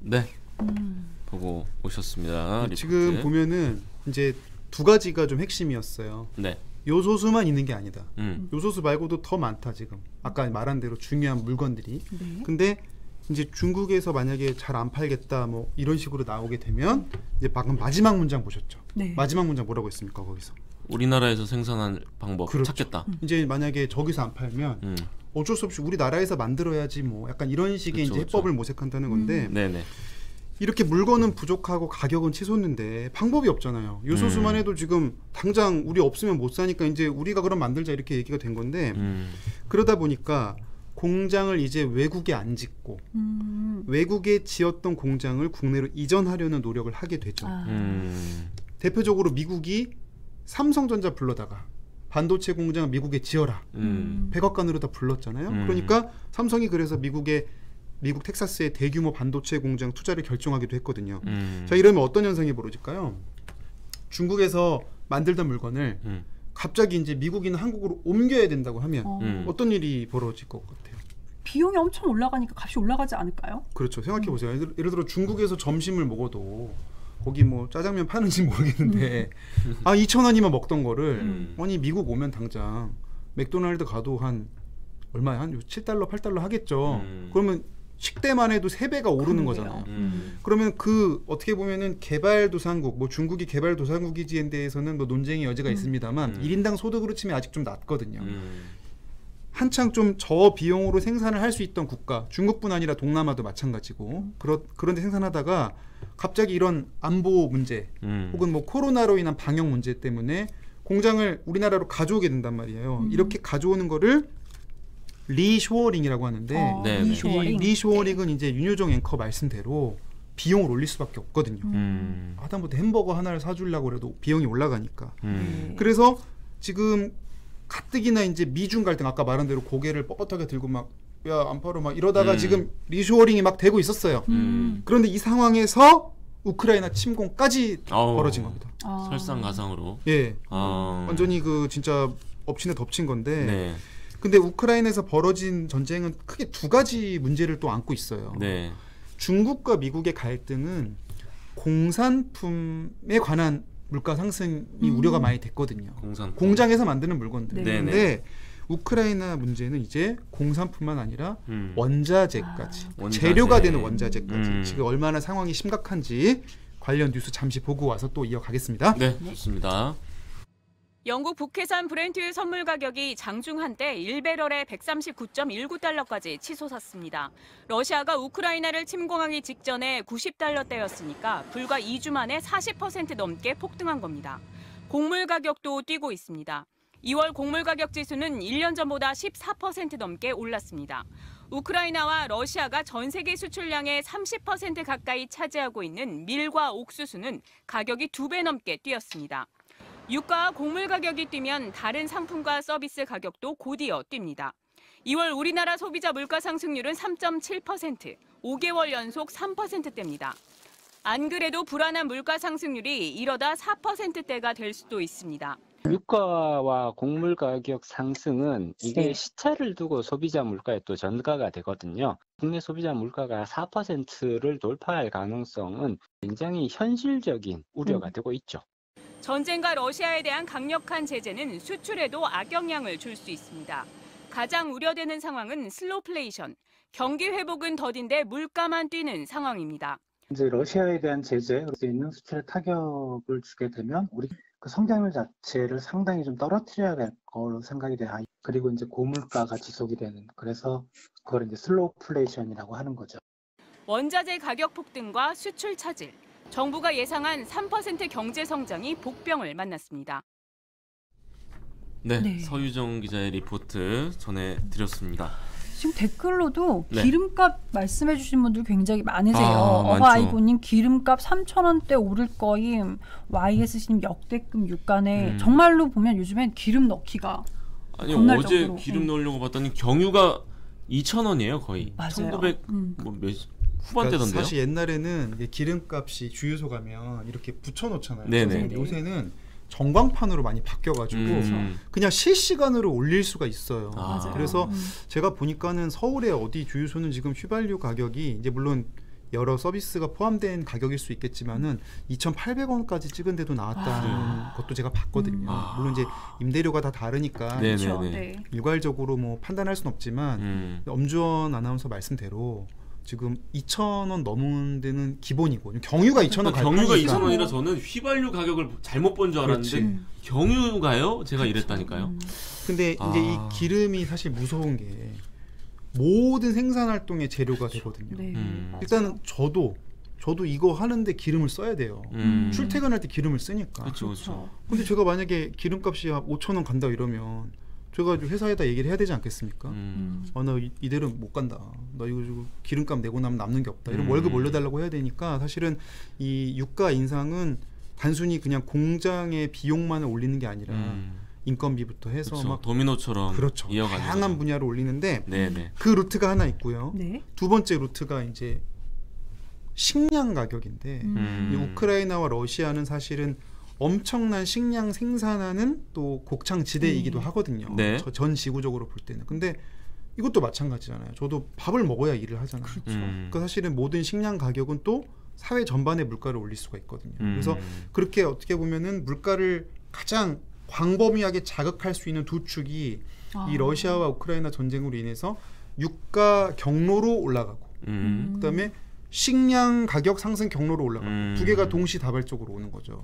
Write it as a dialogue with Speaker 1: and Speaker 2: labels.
Speaker 1: 네. 보고 오셨습니다. 리포트.
Speaker 2: 지금 보면은 이제 두 가지가 좀 핵심이었어요.
Speaker 1: 네.
Speaker 2: 요소수만 있는 게 아니다. 요소수 말고도 더 많다 지금. 아까 말한 대로 중요한 물건들이.
Speaker 3: 네.
Speaker 2: 근데 이제 중국에서 만약에 잘 안 팔겠다 뭐 이런 식으로 나오게 되면 이제 방금 마지막 문장 보셨죠?
Speaker 3: 네.
Speaker 2: 마지막 문장 뭐라고 했습니까 거기서?
Speaker 1: 우리나라에서 생산할 방법
Speaker 2: 그렇죠.
Speaker 1: 찾겠다.
Speaker 2: 이제 만약에 저기서 안 팔면 어쩔 수 없이 우리나라에서 만들어야지 뭐 약간 이런 식의
Speaker 1: 그쵸,
Speaker 2: 이제 해법을 모색한다는 건데
Speaker 1: 네네.
Speaker 2: 이렇게 물건은 부족하고 가격은 치솟는데 방법이 없잖아요. 요소수만 해도 지금 당장 우리 없으면 못 사니까 이제 우리가 그럼 만들자 이렇게 얘기가 된 건데 그러다 보니까 공장을 이제 외국에 안 짓고 외국에 지었던 공장을 국내로 이전하려는 노력을 하게 되죠. 대표적으로 미국이 삼성전자 불러다가 반도체 공장 미국에 지어라. 백악관으로 다 불렀잖아요. 그러니까 삼성이 그래서 미국 텍사스의 대규모 반도체 공장 투자를 결정하기도 했거든요. 자, 이러면 어떤 현상이 벌어질까요? 중국에서 만들던 물건을 갑자기 이제 미국이나 한국으로 옮겨야 된다고 하면 어떤 일이 벌어질 것 같아요?
Speaker 3: 비용이 엄청 올라가니까 값이 올라가지 않을까요?
Speaker 2: 그렇죠. 생각해 보세요. 예를 들어 중국에서 점심을 먹어도 거기 뭐 짜장면 파는지 모르겠는데 2,000원이면 먹던 거를 아니 미국 오면 당장 맥도날드 가도 한 얼마야? 한 7달러, 8달러 하겠죠. 그러면 식대만 해도 3배가 오르는 거잖아요. 그러면 그 어떻게 보면은 개발도상국, 뭐 중국이 개발도상국이지에 대해서는 뭐 논쟁의 여지가 있습니다만 1인당 소득으로 치면 아직 좀 낮거든요. 한창 좀 저비용으로 생산을 할 수 있던 국가, 중국뿐 아니라 동남아도 마찬가지고 그런데 생산하다가 갑자기 이런 안보 문제 혹은 뭐 코로나로 인한 방역 문제 때문에 공장을 우리나라로 가져오게 된단 말이에요. 이렇게 가져오는 거를 리쇼어링이라고 하는데 이 리쇼어링은 이제 윤효정 앵커 말씀대로 비용을 올릴 수밖에 없거든요. 하다못해 햄버거 하나를 사주려고 해도 비용이 올라가니까. 그래서 지금 가뜩이나 이제 미중 갈등 아까 말한 대로 고개를 뻣뻣하게 들고 막 야 안 팔어 막 이러다가 지금 리쇼어링이 막 되고 있었어요. 그런데 이 상황에서 우크라이나 침공까지 벌어진 겁니다.
Speaker 1: 설상가상으로.
Speaker 2: 예, 완전히 그 진짜 엎친데 덮친 건데.
Speaker 1: 네.
Speaker 2: 근데 우크라이나에서 벌어진 전쟁은 크게 두 가지 문제를 또 안고 있어요.
Speaker 1: 네.
Speaker 2: 중국과 미국의 갈등은 공산품에 관한 물가 상승이 우려가 많이 됐거든요. 공장에서 만드는 물건들. 그런데 우크라이나 문제는 이제 공산품만 아니라 원자재까지, 재료가 되는 원자재까지 지금 얼마나 상황이 심각한지 관련 뉴스 잠시 보고 와서 또 이어가겠습니다.
Speaker 1: 네, 좋습니다.
Speaker 4: 영국 북해산 브렌트 선물 가격이 장중 한때 1배럴에 139.19달러까지 치솟았습니다. 러시아가 우크라이나를 침공하기 직전에 90달러대였으니까 불과 2주 만에 40% 넘게 폭등한 겁니다. 곡물 가격도 뛰고 있습니다. 2월 곡물 가격 지수는 1년 전보다 14% 넘게 올랐습니다. 우크라이나와 러시아가 전 세계 수출량의 30% 가까이 차지하고 있는 밀과 옥수수는 가격이 2배 넘게 뛰었습니다. 유가와 곡물 가격이 뛰면 다른 상품과 서비스 가격도 곧이어 뜁니다. 2월 우리나라 소비자 물가 상승률은 3.7%, 5개월 연속 3%대입니다. 안 그래도 불안한 물가 상승률이 이러다 4%대가 될 수도 있습니다.
Speaker 5: 유가와 곡물 가격 상승은 이게 시차를 두고 소비자 물가에 또 전가가 되거든요. 국내 소비자 물가가 4%를 돌파할 가능성은 굉장히 현실적인 우려가 되고 있죠.
Speaker 4: 전쟁과 러시아에 대한 강력한 제재는 수출에도 악영향을 줄 수 있습니다. 가장 우려되는 상황은 슬로플레이션, 경기 회복은 더딘데 물가만 뛰는 상황입니다.
Speaker 6: 이제 러시아에 대한 제재, 있는 수출에 타격을 주게 되면 우리 그 성장률 자체를 상당히 좀 떨어뜨려야 될 걸로 생각이 돼요. 그리고 이제 고물가가 지속이 되는, 그래서 그걸 이제 슬로플레이션이라고 하는 거죠.
Speaker 4: 원자재 가격 폭등과 수출 차질. 정부가 예상한 3% 경제 성장이 복병을 만났습니다.
Speaker 1: 네, 서유정 기자의 리포트 전해드렸습니다.
Speaker 3: 지금 댓글로도 기름값 말씀해 주신 분들 굉장히 많으세요.
Speaker 1: 많죠.
Speaker 3: 어바이고님 기름값 3,000원대 오를 거임. YSC님 역대급 유가네. 정말로 보면 요즘엔 기름 넣기가
Speaker 1: 아니
Speaker 3: 건날적으로.
Speaker 1: 어제 기름 넣으려고 봤더니 경유가 2,000원이에요 거의.
Speaker 3: 맞아요.
Speaker 1: 1,900 뭐 후반대던데요.
Speaker 2: 그러니까 사실 옛날에는 기름값이 주유소 가면 이렇게 붙여놓잖아요.
Speaker 1: 네네.
Speaker 2: 요새는 전광판으로 많이 바뀌어가지고 그냥 실시간으로 올릴 수가 있어요. 그래서 제가 보니까는 서울의 어디 주유소는 지금 휘발유 가격이 이제 물론 여러 서비스가 포함된 가격일 수 있겠지만은 2,800원까지 찍은 데도 나왔다는 것도 제가 봤거든요. 물론 이제 임대료가 다 다르니까
Speaker 1: 네네네.
Speaker 3: 그렇죠. 네.
Speaker 2: 일괄적으로 뭐 판단할 수는 없지만 엄주원 아나운서 말씀대로 지금 2,000원 넘은 데는 기본이고 경유가 2,000원
Speaker 1: 그러니까 경유가
Speaker 2: 가니까
Speaker 1: 2,000원이라 저는 휘발유 가격을 잘못 본 줄 알았는데
Speaker 2: 그렇지.
Speaker 1: 경유가요? 제가 이랬다니까요.
Speaker 2: 근데 이제 이 기름이 사실 무서운 게 모든 생산 활동의 재료가 되거든요.
Speaker 3: 네.
Speaker 2: 일단은 저도 이거 하는데 기름을 써야 돼요. 출퇴근할 때 기름을 쓰니까.
Speaker 1: 그렇죠, 그렇죠.
Speaker 2: 근데 제가 만약에 기름값이 5,000원 간다 이러면 제가 회사에다 얘기를 해야 되지 않겠습니까? 나 이대로 못 간다. 나 이거 기름값 내고 나면 남는 게 없다. 이런 월급 올려달라고 해야 되니까 사실은 이 유가 인상은 단순히 그냥 공장의 비용만을 올리는 게 아니라 인건비부터 해서
Speaker 1: 그렇죠.
Speaker 2: 막
Speaker 1: 도미노처럼
Speaker 2: 그렇죠.
Speaker 1: 이어가는
Speaker 2: 다양한 분야로 올리는데
Speaker 1: 네네.
Speaker 2: 그 루트가 하나 있고요.
Speaker 3: 네.
Speaker 2: 두 번째 루트가 이제 식량 가격인데 이 우크라이나와 러시아는 사실은 엄청난 식량 생산하는 또 곡창지대이기도 하거든요.
Speaker 1: 네.
Speaker 2: 전 지구적으로 볼 때는. 근데 이것도 마찬가지잖아요. 저도 밥을 먹어야 일을 하잖아요. 그러니까 사실은 모든 식량 가격은 또 사회 전반의 물가를 올릴 수가 있거든요. 그래서 그렇게 어떻게 보면은 물가를 가장 광범위하게 자극할 수 있는 두 축이 이 러시아와 우크라이나 전쟁으로 인해서 유가 경로로 올라가고 그다음에 식량 가격 상승 경로로 올라가고 두 개가 동시다발적으로 오는 거죠.